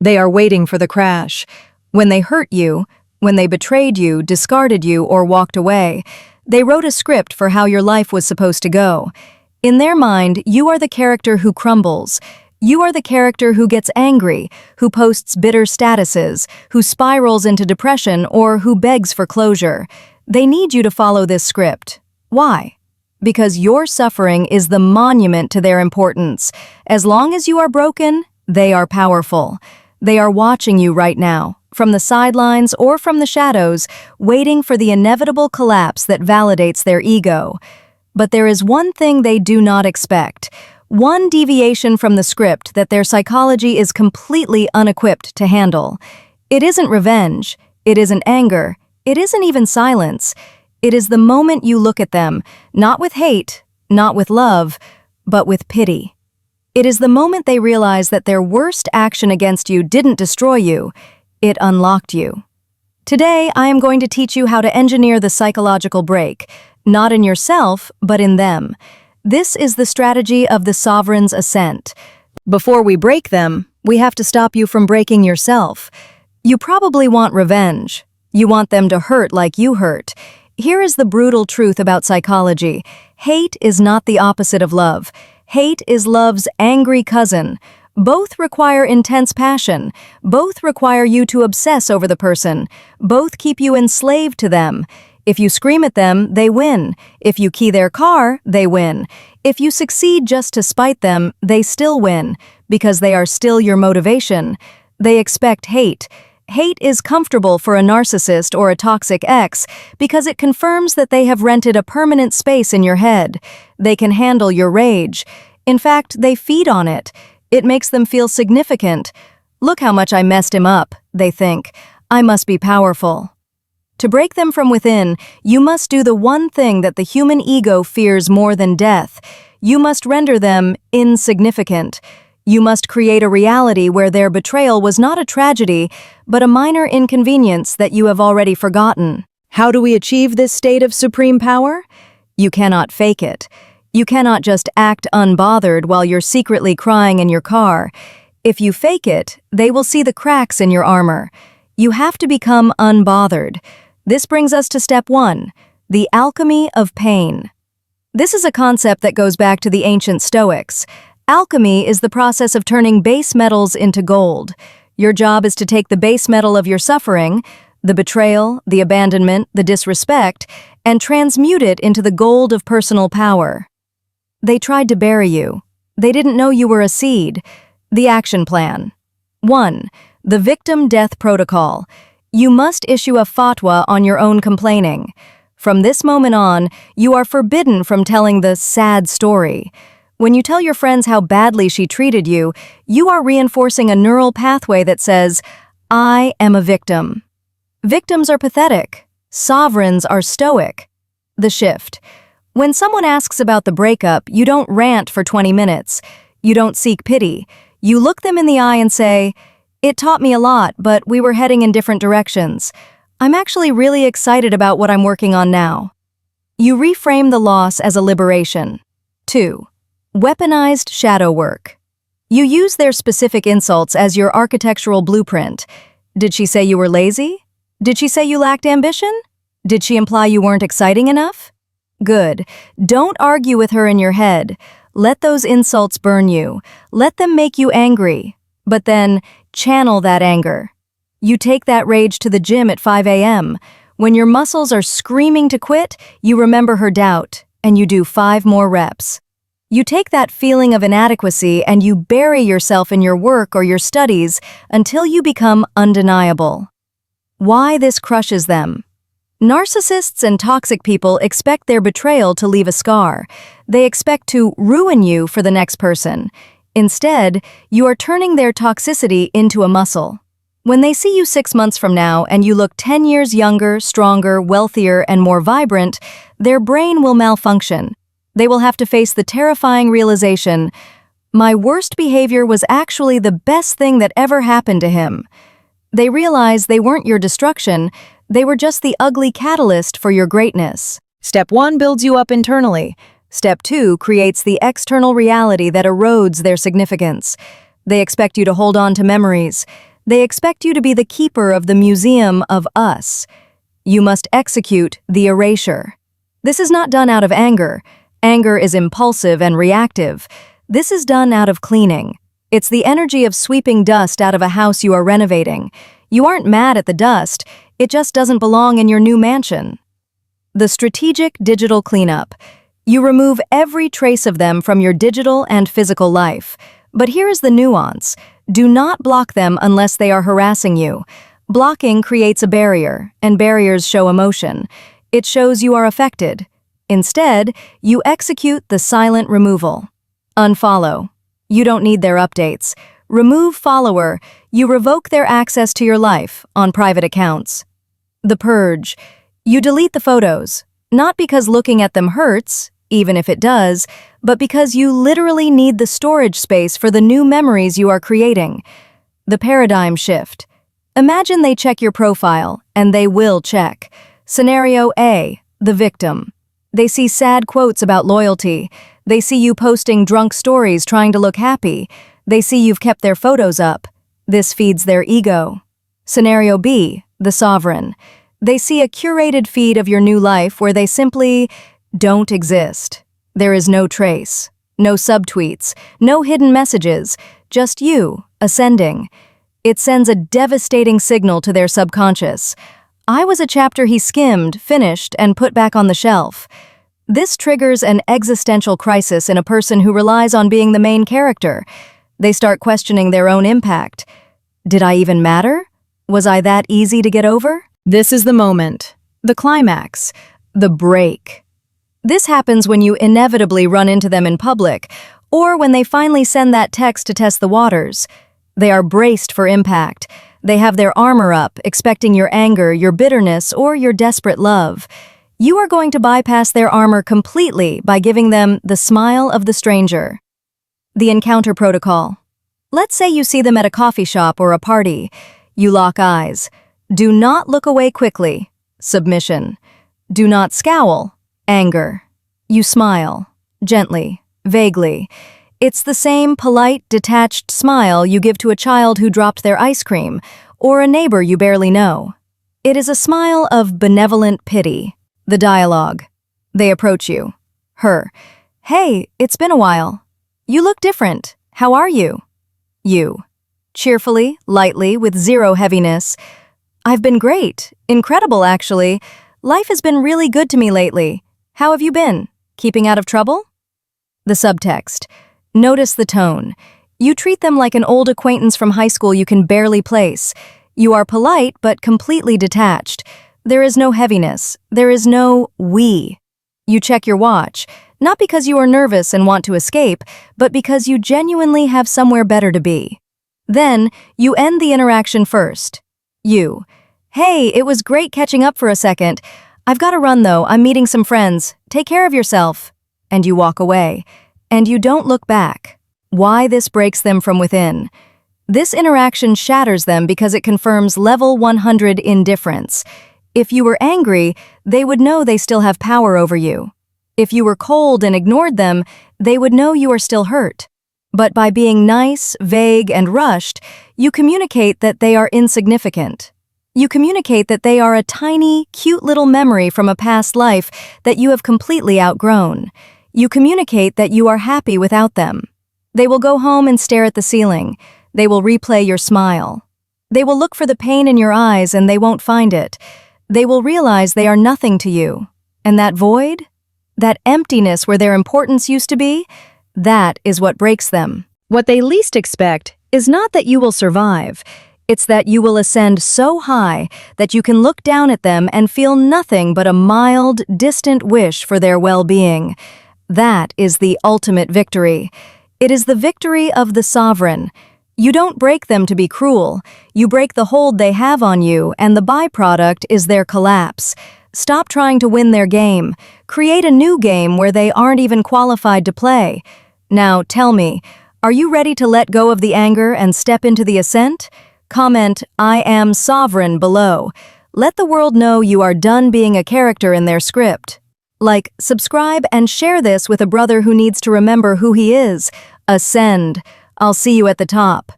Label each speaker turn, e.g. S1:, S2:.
S1: They are waiting for the crash. When they hurt you, when they betrayed you, discarded you, or walked away, they wrote a script for how your life was supposed to go. In their mind, you are the character who crumbles. You are the character who gets angry, who posts bitter statuses, who spirals into depression, or who begs for closure. They need you to follow this script. Why? Because your suffering is the monument to their importance. As long as you are broken, they are powerful. They are watching you right now, from the sidelines or from the shadows, waiting for the inevitable collapse that validates their ego. But there is one thing they do not expect, one deviation from the script that their psychology is completely unequipped to handle. It isn't revenge, it isn't anger, it isn't even silence. It is the moment you look at them, not with hate, not with love, but with pity. It is the moment they realize that their worst action against you didn't destroy you, it unlocked you. Today, I am going to teach you how to engineer the psychological break, not in yourself, but in them. This is the strategy of the sovereign's ascent. Before we break them, we have to stop you from breaking yourself. You probably want revenge. You want them to hurt like you hurt. Here is the brutal truth about psychology. Hate is not the opposite of love. Hate is love's angry cousin. Both require intense passion. Both require you to obsess over the person. Both keep you enslaved to them. If you scream at them, they win. If you key their car, they win. If you succeed just to spite them, they still win, because they are still your motivation. They expect hate. Hate is comfortable for a narcissist or a toxic ex because it confirms that they have rented a permanent space in your head. They can handle your rage. In fact, they feed on it. It makes them feel significant. Look how much I messed him up, they think. I must be powerful. To break them from within, you must do the one thing that the human ego fears more than death. You must render them insignificant. You must create a reality where their betrayal was not a tragedy, but a minor inconvenience that you have already forgotten. How do we achieve this state of supreme power? You cannot fake it. You cannot just act unbothered while you're secretly crying in your car. If you fake it, they will see the cracks in your armor. You have to become unbothered. This brings us to step 1, the alchemy of pain. This is a concept that goes back to the ancient Stoics. Alchemy is the process of turning base metals into gold. Your job is to take the base metal of your suffering, the betrayal, the abandonment, the disrespect, and transmute it into the gold of personal power. They tried to bury you. They didn't know you were a seed. The action plan. 1. The victim death protocol. You must issue a fatwa on your own complaining. From this moment on, you are forbidden from telling the sad story. When you tell your friends how badly she treated you, you are reinforcing a neural pathway that says, I am a victim. Victims are pathetic. Sovereigns are stoic. The shift. When someone asks about the breakup, you don't rant for 20 minutes. You don't seek pity. You look them in the eye and say, it taught me a lot, but we were heading in different directions. I'm actually really excited about what I'm working on now. You reframe the loss as a liberation. 2. Weaponized shadow work. You use their specific insults as your architectural blueprint. Did she say you were lazy? Did she say you lacked ambition? Did she imply you weren't exciting enough? Good. Don't argue with her in your head. Let those insults burn you. Let them make you angry. But then, channel that anger. You take that rage to the gym at 5 a.m. When your muscles are screaming to quit, you remember her doubt, and you do 5 more reps. You take that feeling of inadequacy and you bury yourself in your work or your studies until you become undeniable. Why this crushes them? Narcissists and toxic people expect their betrayal to leave a scar. They expect to ruin you for the next person. Instead, you are turning their toxicity into a muscle. When they see you 6 months from now and you look 10 years younger, stronger, wealthier, and more vibrant, their brain will malfunction. They will have to face the terrifying realization, my worst behavior was actually the best thing that ever happened to him. They realize they weren't your destruction, they were just the ugly catalyst for your greatness. Step 1 builds you up internally. Step 2 creates the external reality that erodes their significance. They expect you to hold on to memories. They expect you to be the keeper of the museum of us. You must execute the erasure. This is not done out of anger. Anger is impulsive and reactive. This is done out of cleaning. It's the energy of sweeping dust out of a house you are renovating. You aren't mad at the dust, it just doesn't belong in your new mansion. The strategic digital cleanup. You remove every trace of them from your digital and physical life. But here is the nuance. Do not block them unless they are harassing you. Blocking creates a barrier, and barriers show emotion. It shows you are affected. Instead, you execute the silent removal. Unfollow. You don't need their updates. Remove follower. You revoke their access to your life on private accounts. The purge. You delete the photos, not because looking at them hurts, even if it does, but because you literally need the storage space for the new memories you are creating. The paradigm shift. Imagine they check your profile, and they will check. Scenario A, the victim. They see sad quotes about loyalty. They see you posting drunk stories trying to look happy. They see you've kept their photos up. This feeds their ego. Scenario B, the sovereign. They see a curated feed of your new life where they simply don't exist. There is no trace, no subtweets, no hidden messages, just you, ascending. It sends a devastating signal to their subconscious. I was a chapter he skimmed, finished, and put back on the shelf. This triggers an existential crisis in a person who relies on being the main character. They start questioning their own impact. Did I even matter? Was I that easy to get over? This is the moment, the climax, the break. This happens when you inevitably run into them in public, or when they finally send that text to test the waters. They are braced for impact. They have their armor up, expecting your anger, your bitterness, or your desperate love. You are going to bypass their armor completely by giving them the smile of the stranger. The encounter protocol. Let's say you see them at a coffee shop or a party. You lock eyes. Do not look away quickly. Submission. Do not scowl. Anger. You smile. Gently. Vaguely. It's the same polite, detached smile you give to a child who dropped their ice cream, or a neighbor you barely know. It is a smile of benevolent pity. The dialogue. They approach you. Her. Hey, it's been a while. You look different. How are you? You. Cheerfully, lightly, with zero heaviness. I've been great. Incredible, actually. Life has been really good to me lately. How have you been? Keeping out of trouble? The subtext. Notice the tone. You treat them like an old acquaintance from high school you can barely place. You are polite but completely detached. There is no heaviness. There is no we. You check your watch, not because you are nervous and want to escape, but because you genuinely have somewhere better to be. Then, you end the interaction first. You. Hey, it was great catching up for a second. I've got to run though, I'm meeting some friends. Take care of yourself. And you walk away. And you don't look back. Why this breaks them from within? This interaction shatters them because it confirms level 100 indifference. If you were angry, they would know they still have power over you. If you were cold and ignored them, they would know you are still hurt. But by being nice, vague, and rushed, you communicate that they are insignificant. You communicate that they are a tiny, cute little memory from a past life that you have completely outgrown. You communicate that you are happy without them. They will go home and stare at the ceiling. They will replay your smile. They will look for the pain in your eyes and they won't find it. They will realize they are nothing to you. And that void, that emptiness where their importance used to be, that is what breaks them. What they least expect is not that you will survive. It's that you will ascend so high that you can look down at them and feel nothing but a mild, distant wish for their well-being. That is the ultimate victory. It is the victory of the sovereign. You don't break them to be cruel. You break the hold they have on you, and the byproduct is their collapse. Stop trying to win their game. Create a new game where they aren't even qualified to play. Now, tell me, are you ready to let go of the anger and step into the ascent? Comment, I am sovereign below. Let the world know you are done being a character in their script. Like, subscribe, and share this with a brother who needs to remember who he is. Ascend. I'll see you at the top.